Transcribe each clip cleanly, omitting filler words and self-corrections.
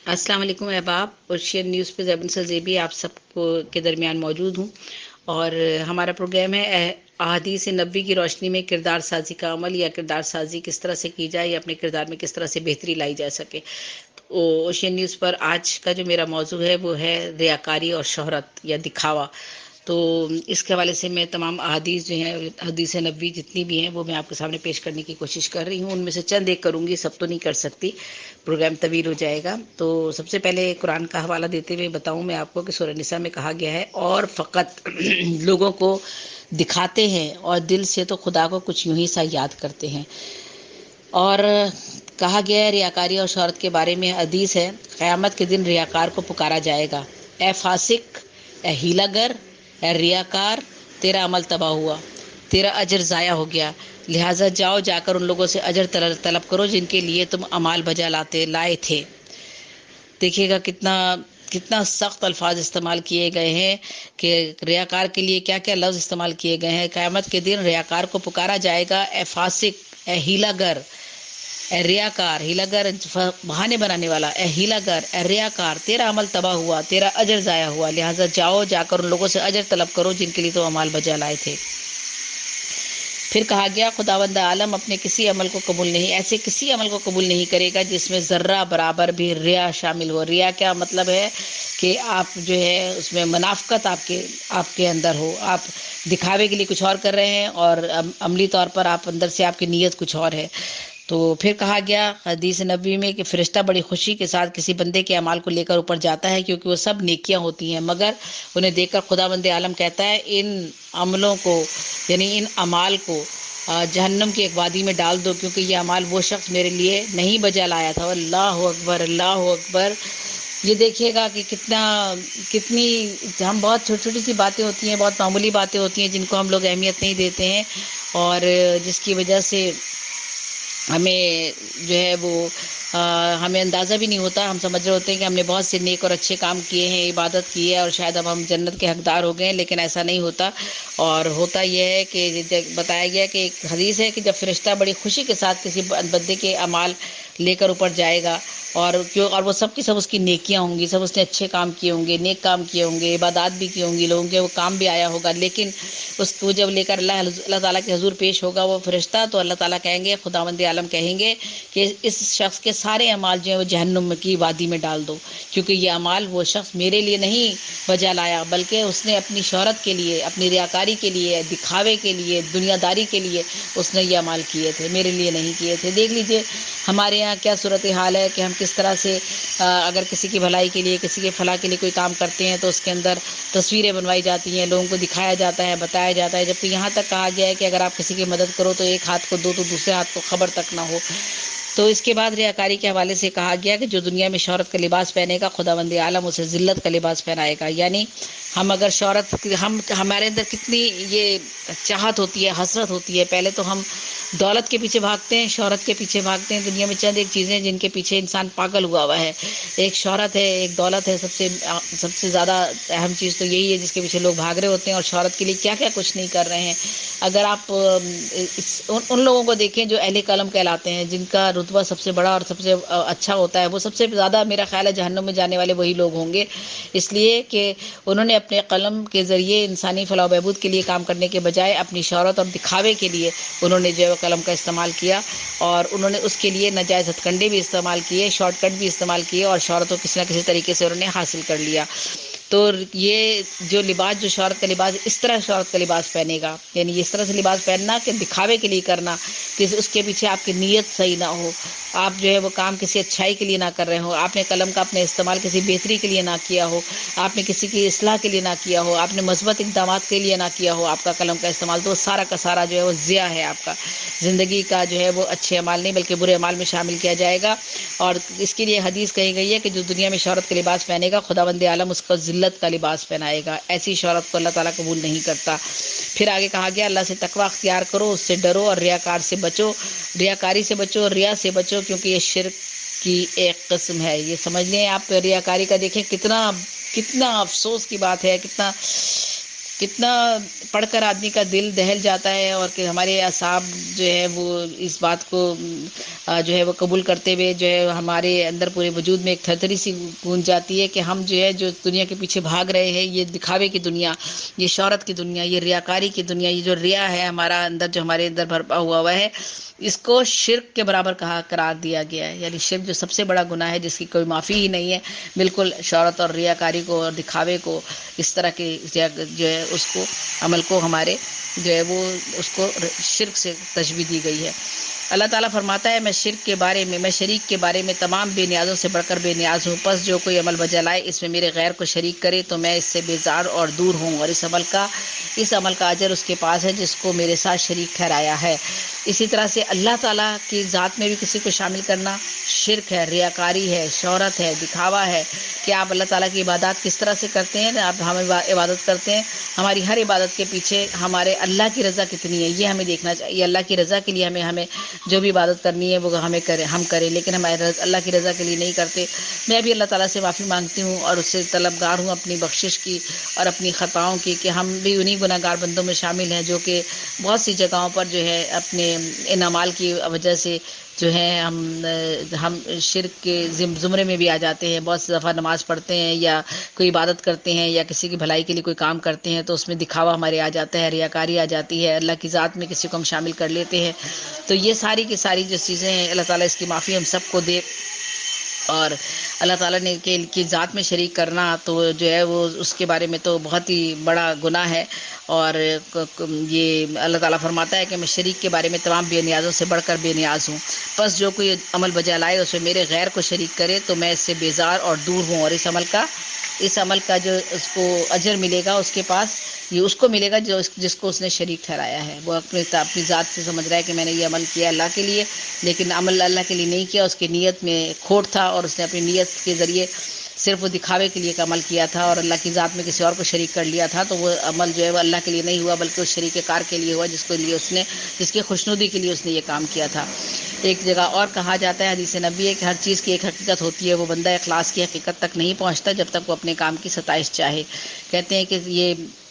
अस्सलाम वालेकुम अहबाब। पर्शियन न्यूज़ पे ज़ैबुन सज़ेबी आप सबको के दरमियान मौजूद हूँ और हमारा प्रोग्राम है अहादीस नबी की रोशनी में किरदार साजी का अमल या किरदार साजी किस तरह से की जाए या अपने किरदार में किस तरह से बेहतरी लाई जा सके। तो ओशियन न्यूज़ पर आज का जो मेरा मौजू है वो है रियाकारी और शोहरत या दिखावा। तो इसके हवाले से मैं तमाम अहादीस जो हैं हदीस नबी जितनी भी हैं वो मैं आपके सामने पेश करने की कोशिश कर रही हूँ। उनमें से चंद एक करूँगी, सब तो नहीं कर सकती, प्रोग्राम तवील हो जाएगा। तो सबसे पहले कुरान का हवाला देते हुए बताऊँ मैं आपको कि सूरह निसा में कहा गया है, और फ़कत लोगों को दिखाते हैं और दिल से तो खुदा को कुछ यूं ही सा याद करते हैं। और कहा गया है रियाकारी और शोहरत के बारे में, हदीस है, क़यामत के दिन रियाकार को पुकारा जाएगा, ए फासिक, ए हीलागर, ए रियाकार, तेरा अमल तबाह हुआ, तेरा अजर ज़ाया हो गया, लिहाजा जाओ जाकर उन लोगों से अजर तलब करो जिनके लिए तुम अमाल बजा लाए थे। देखिएगा कितना कितना सख्त अल्फाज इस्तेमाल किए गए हैं कि रियाकार के लिए क्या क्या लफ्ज़ इस्तेमाल किए गए हैं। क़यामत के दिन रियाकार को पुकारा जाएगा, ए फासिक, ए हीलागर, ए रियाकार, हीलागर बहाने बनाने वाला, ए हीलागर, ए रियाकार, तेरा अमल तबाह हुआ, तेरा अजर ज़ाया हुआ, लिहाजा जाओ जाकर उन लोगों से अजर तलब करो जिनके लिए तो अमाल बजा लाए थे। फिर कहा गया, खुदावंद आलम अपने किसी अमल को कबूल नहीं, ऐसे किसी अमल को कबूल नहीं करेगा जिसमें ज़र्रा बराबर भी रिया शामिल हो। रिया क्या मतलब है कि आप जो है उसमें मुनाफ़क़त आपके आपके अंदर हो, आप दिखावे के लिए कुछ और कर रहे हैं और अमली तौर पर आप अंदर से आपकी नीयत कुछ और है। तो फिर कहा गया हदीस नबी में कि फ़रिश्ता बड़ी खुशी के साथ किसी बंदे के अमाल को लेकर ऊपर जाता है, क्योंकि वो सब नेकियां होती हैं, मगर उन्हें देखकर खुदावंद आलम कहता है, इन अमलों को यानी इन अमाल को जहन्नम की एक वादी में डाल दो, क्योंकि ये अमाल वो शख्स मेरे लिए नहीं बजा लाया था। अल्लाह अकबर, अल्लाह अकबर। ये देखिएगा कि कितनी हम बहुत छोटी छोटी सी बातें होती हैं, बहुत मामूली बातें होती हैं जिनको हम लोग अहमियत नहीं देते हैं, और जिसकी वजह से हमें जो है वो हमें अंदाज़ा भी नहीं होता। हम समझ रहे होते हैं कि हमने बहुत से नेक और अच्छे काम किए हैं, इबादत की है और शायद अब हम जन्नत के हकदार हो गए, लेकिन ऐसा नहीं होता। और होता यह है कि बताया गया कि एक हदीस है कि जब फ़रिश्ता बड़ी खुशी के साथ किसी बंदे के अमाल लेकर ऊपर जाएगा, और वो सब की सब उसकी नेकियां होंगी, सब उसने अच्छे काम किए होंगे, नेक काम किए होंगे, इबादत भी की होंगी, लोगों के वो काम भी आया होगा, लेकिन उसको जब लेकर अल्लाह ताला के हुजूर पेश होगा वो फ़रिश्ता, तो अल्लाह ताला कहेंगे, खुदावंद आलम कहेंगे कि इस शख्स के सारे अमाल जो है वो जहन्नुम की वादी में डाल दो, क्योंकि ये अमाल वो शख्स मेरे लिए नहीं बजा लाया, बल्कि उसने अपनी शोहरत के लिए, अपनी रियाकारी के लिए, दिखावे के लिए, दुनियादारी के लिए उसने ये अमाल किए थे, मेरे लिए नहीं किए थे। देख लीजिए हमारे यहाँ क्या सूरत हाल है कि हम किस तरह से अगर किसी की भलाई के लिए, किसी के फलाह के लिए कोई काम करते हैं तो उसके अंदर तस्वीरें बनवाई जाती हैं, लोगों को दिखाया जाता है, बताया जाता है, जबकि यहाँ तक कहा गया है कि अगर आप किसी की मदद करो तो एक हाथ को दो तो दूसरे हाथ को खबर तक ना हो। तो इसके बाद रियाकारी के हवाले से कहा गया कि जो दुनिया में शोहरत का लिबास पहनेगा, खुदावंद आलम उसे ज़िल्लत का लिबास पहनाएगा। यानी हम अगर शोहरत, हम हमारे अंदर कितनी ये चाहत होती है, हसरत होती है। पहले तो हम दौलत के पीछे भागते हैं, शोहरत के पीछे भागते हैं। दुनिया में चंद एक चीज़ें जिनके पीछे इंसान पागल हुआ है, एक शोहरत है, एक दौलत है। सबसे ज़्यादा अहम चीज़ तो यही है जिसके पीछे लोग भाग रहे होते हैं, और शोहरत के लिए क्या क्या कुछ नहीं कर रहे हैं। अगर आप उन लोगों को देखें जो अहले कलम कहलाते हैं, जिनका रुतबा सबसे बड़ा और सबसे अच्छा होता है, वो सबसे ज़्यादा मेरा ख्याल है जहन्नुम में जाने वाले वही लोग होंगे, इसलिए कि उन्होंने अपने कलम के ज़रिए इंसानी फलाह बहबूद के लिए काम करने के बजाय अपनी शोहरत और दिखावे के लिए उन्होंने जो है कलम का इस्तेमाल किया, और उन्होंने उसके लिए नाजायज़ हथकंडे भी इस्तेमाल किए, शॉर्टकट भी इस्तेमाल किए, और शोहरत को किसी न किसी तरीके से उन्होंने हासिल कर लिया। तो ये जो लिबास, जो शोहरत का लिबास, इस तरह शोहरत का लिबास पहनेगा, यानी इस तरह से लिबास पहनना कि दिखावे के लिए करना, कि उसके पीछे आपकी नीयत सही ना हो, आप जो है वो काम किसी अच्छाई के लिए ना कर रहे हो, आपने कलम का अपने इस्तेमाल किसी बेहतरी के लिए ना किया हो, आपने किसी की इस्लाह के लिए ना किया हो, आपने मस्बत इक़दामात के लिए ना किया हो आपका कलम का इस्तेमाल, तो सारा का सारा जो है वो ज़िया है। आपका ज़िंदगी का जो है वो अच्छे अमाल नहीं बल्कि बुरे अमाल में शामिल किया जाएगा। और इसके लिए हदीस कही गई है कि जो दुनिया में शोहरत का लिबास पहनेगा, खुदावंद आलम उसको ज़िल्लत का लिबास पहनाएगा। ऐसी शोहरत को अल्लाह ताला कबूल नहीं करता। फिर आगे कहा गया, अल्लाह से तकवा अख्तियार करो, उससे डरो, और रियाकार से बचो, रियाकारी से बचो, रिया से बचो, क्योंकि ये शिर्क की एक किस्म है। ये समझ लें आप, रियाकारी का देखें कितना कितना अफसोस की बात है, कितना کتنا پڑھ کر آدمی کا دل دہل جاتا ہے، اور کہ ہمارے اعصاب جو ہے وہ اس بات کو جو ہے وہ قبول کرتے ہوئے جو ہے ہمارے اندر پورے وجود میں ایک تھرتھری سی گونج جاتی ہے کہ ہم جو ہے جو دنیا کے پیچھے بھاگ رہے ہیں، یہ دکھاوے کی دنیا، یہ شہرت کی دنیا، یہ ریاکاری کی دنیا، یہ جو ریا ہے ہمارا اندر، جو ہمارے اندر بھرپا ہوا ہے، اس کو شرک کے برابر قرار دیا گیا ہے. یعنی شرک جو سب سے بڑا گناہ ہے، جس کی کوئی معافی ہی نہیں ہے، بالکل شہرت اور ریاکاری کو اور دکھاوے کو، اس طرح کے جو ہے اس کو عمل کو ہمارے جو ہے وہ اس کو شرک سے تشبیہ دی گئی ہے. اللہ تعالیٰ فرماتا ہے، میں شرک کے بارے میں، میں شریک کے بارے میں تمام بے نیازوں سے بڑھ کر بے نیاز ہوں. پس جو کوئی عمل بجا لائے اس میں میرے غیر کو شریک کرے تو میں اس سے بیزار اور دور ہوں، اور اس عمل کا اجر اس کے پاس ہے جس کو میرے ساتھ شریک ٹھہرایا ہے. اسی طرح سے اللہ تعالیٰ کی ذات میں بھی کسی کو شامل کرنا شرک ہے، ریاکاری ہے، شہرت ہے، دکھاوا ہے. کہ آپ اللہ تعالیٰ کی عبادات کس طرح سے کرتے ہیں، آپ ہم عبادت کرتے ہیں، ہماری ہر عبادت کے پیچھے ہمارے اللہ کی رضا کتنی ہے یہ ہمیں دیکھنا چاہیے. اللہ کی رضا کے لیے ہمیں جو بھی عبادت کرنی ہے وہ ہم کریں، لیکن ہمارے اللہ کی رضا کے لیے نہیں کرتے. میں بھی اللہ تعالیٰ سے معافی مانگتی ہوں اور اس سے طلبگار ہوں اپنی بخشش کی اور اپنی خطاؤں کی، کہ ہم بھی انہی گناہ گار بندوں میں شامل ہیں جو کہ بہت سی جگہوں پر جو ہے اپنے ان اعمال کی وجہ سے جو ہے ہم شرک کے زمرے میں بھی آ جاتے ہیں. بہت سی دفعہ نماز پڑھتے ہیں یا کوئی عبادت کرتے ہیں یا کسی کی بھلائی کے لیے کوئی کام کرتے ہیں تو اس میں دکھاوا ہمارے آ جاتا ہے، ریاکاری آ جاتی ہے، اللہ کی ذات میں کسی کو ہم شامل کر لیتے ہیں. تو یہ ساری کی ساری جو چیزیں ہیں، اللہ تعالیٰ اس کی معافی ہم سب کو دے. اور اللہ تعالیٰ نے کی ذات میں شریک کرنا تو جو ہے وہ اس کے بارے میں تو بہت ہی بڑا گناہ ہے. اور یہ اللہ تعالیٰ فرماتا ہے کہ میں شریک کے بارے میں تمام بے نیازوں سے بڑھ کر بے نیاز ہوں. بس جو کوئی عمل بجا لائے اس میں میرے غیر کو شریک کرے تو میں اس سے بیزار اور دور ہوں، اور اس عمل کا جو اس کو اجر ملے گا اس کے پاس، یہ اس کو ملے گا جس کو اس نے شریک ٹھہرایا ہے. وہ اپنی ذات سے سمجھ رہا ہے کہ میں نے یہ عمل کیا اللہ کے لیے، لیکن عمل اللہ کے لیے نہیں کیا، اس کی نیت میں کھوٹ تھا اور اس نے اپنی نیت کے ذریعے صرف وہ دکھاوے کے لیے کا عمل کیا تھا اور اللہ کی ذات میں کسی اور کو شریک کر لیا تھا. تو وہ عمل جو ہے وہ اللہ کے لیے نہیں ہوا بلکہ اس شریک کار کے لیے ہوا جس کی خوشنودی کے لیے اس نے یہ کام کیا تھا. ایک جگہ اور کہا جاتا ہے، حدیث نبی ہے، کہ ہر چیز کی ایک حقیقت ہوتی ہے، وہ بندہ اخلاص کی حقیقت تک نہیں پہنچتا جب تک وہ اپنے کام کی ستائش چاہے. کہتے ہیں کہ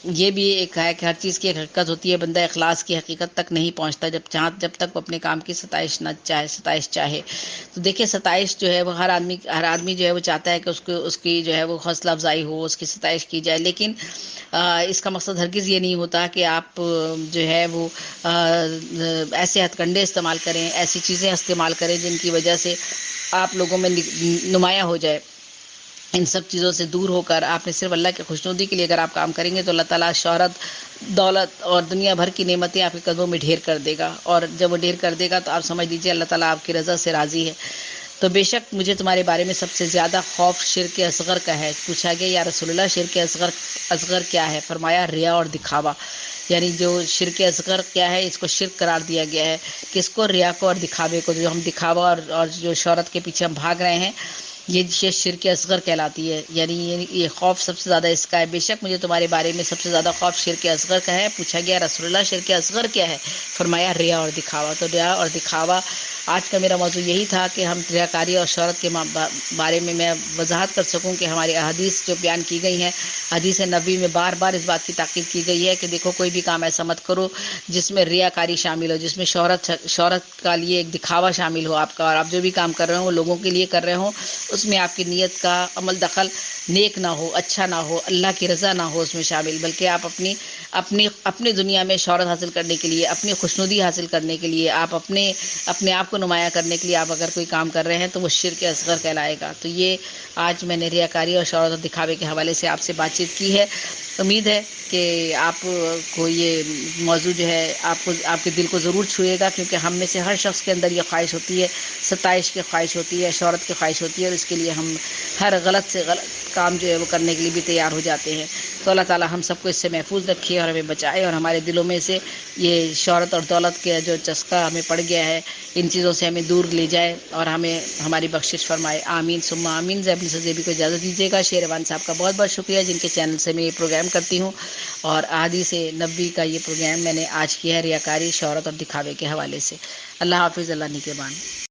یہ بھی ایک ہے کہ ہر چیز کی ایک حقیقت ہوتی ہے، بندہ اخلاص کی حقیقت تک نہیں پہنچتا جب تک وہ اپنے کام کی ستائش چاہے. تو دیکھیں، ستائش جو ہے وہ ہر آدمی جو ہے وہ چاہتا ہے کہ اس کی جو ہے وہ حوصلہ افزائی ہو، اس کی ستائش کی جائے، لیکن اس کا مقصد ہرگز یہ نہیں ہوتا کہ آپ جو ہے وہ ایسے ہتھ کنڈے استعمال کریں، ایسی چیزیں استعمال کریں جن کی وجہ سے آپ لوگوں میں نمایاں ہو جائے. ان سب چیزوں سے دور ہو کر آپ نے صرف اللہ کی خوشنودی کے لیے اگر آپ کام کریں گے تو اللہ تعالیٰ شہرت، دولت اور دنیا بھر کی نعمتیں آپ کے قدموں میں ڈھیر کر دے گا. اور جب وہ ڈھیر کر دے گا تو آپ سمجھ لیجیے اللہ تعالیٰ آپ کی رضا سے راضی ہے. تو بے شک مجھے تمہارے بارے میں سب سے زیادہ خوف شرک اصغر کا ہے. پوچھا گیا، یا رسول اللہ شرک اصغر کیا ہے؟ فرمایا، ریا اور دکھاوا. یعنی جو شرک اصغر کیا ہے، اس کو شرک قرار دیا گیا ہے. کس کو؟ ریا کو اور دکھاوے کو. جو ہم دکھاوا اور جو شہرت کے پیچھے ہم بھاگ رہے ہیں، یہ شرک اصغر کہلاتی ہے. یعنی یہ خوف سب سے زیادہ اس کا ہے. بے شک مجھے تمہارے بارے میں سب سے زیادہ خوف شرک اصغر کا ہے. پوچھا گیا، رسول اللہ شرک اصغر کیا ہے؟ فرمایا، ریا اور دکھاوا. تو ریا اور دکھاوا آج کا میرا موضوع یہی تھا کہ ہم ریاکاری اور شہرت کے بارے میں وضاحت کر سکوں کہ ہماری احادیث جو بیان کی گئی ہیں، حدیث نبوی میں بار بار اس بات کی تاکید کی گئی ہے کہ دیکھو، کوئی بھی کام ایسا مت کرو جس میں ریاکاری شامل ہو، جس میں شہرت کا لیے ایک دکھاوا شامل ہو آپ کا، اور آپ جو بھی کام کر رہے ہو وہ لوگوں کے لیے کر رہے ہوں، اس میں آپ کی نیت کا عمل دخل نیک نہ ہو، اچھا نہ ہو، اللہ کی رضا نہ ہو اس میں شامل، بلکہ آپ اپنی دنیا میں شہرت حاصل کرنے کے لیے، اپنی خوشنودی حاصل کرنے کے لیے، آپ اپنے آپ کو نمایاں کرنے کے لیے آپ اگر کوئی کام کر رہے ہیں تو وہ شرک اصغر کہلائے گا. تو یہ آج میں نے ریاکاری اور شہرت اور دکھاوے کے حوالے سے آپ سے بات چیت کی ہے. امید ہے کہ آپ کو یہ موضوع جو ہے آپ کے دل کو ضرور چھوئے گا، کیونکہ ہم میں سے ہر شخص کے اندر یہ خواہش ہوتی ہے، ستائش کی خواہش ہوتی ہے، شہرت کی خواہش ہوتی ہے، اور اس کے لیے ہم ہر غلط سے غلط کام جو ہے وہ کرنے کے لیے بھی تیار ہو جاتے ہیں. تو اللہ تعالیٰ ہم سب کو اس سے محفوظ رکھے اور ہمیں بچائے، اور ہمارے دلوں میں سے یہ شہرت اور دولت کے جو چسکا ہمیں پڑ گیا ہے، ان چیزوں سے ہمیں دور لے جائے اور ہمیں ہماری بخشش فرمائے. آمین ثم آمین. زیبن سزیبی کو اجازت دیجیے گا. شیروان صاحب کا بہت بہت شکریہ جن کے چینل سے میں یہ پروگرام کرتی ہوں، اور احادیث نبوی کا یہ پروگرام میں نے آج کیا ہے ریاکاری، شہرت اور دکھاوے کے حوالے سے. اللہ حافظ. اللہ نگہبان.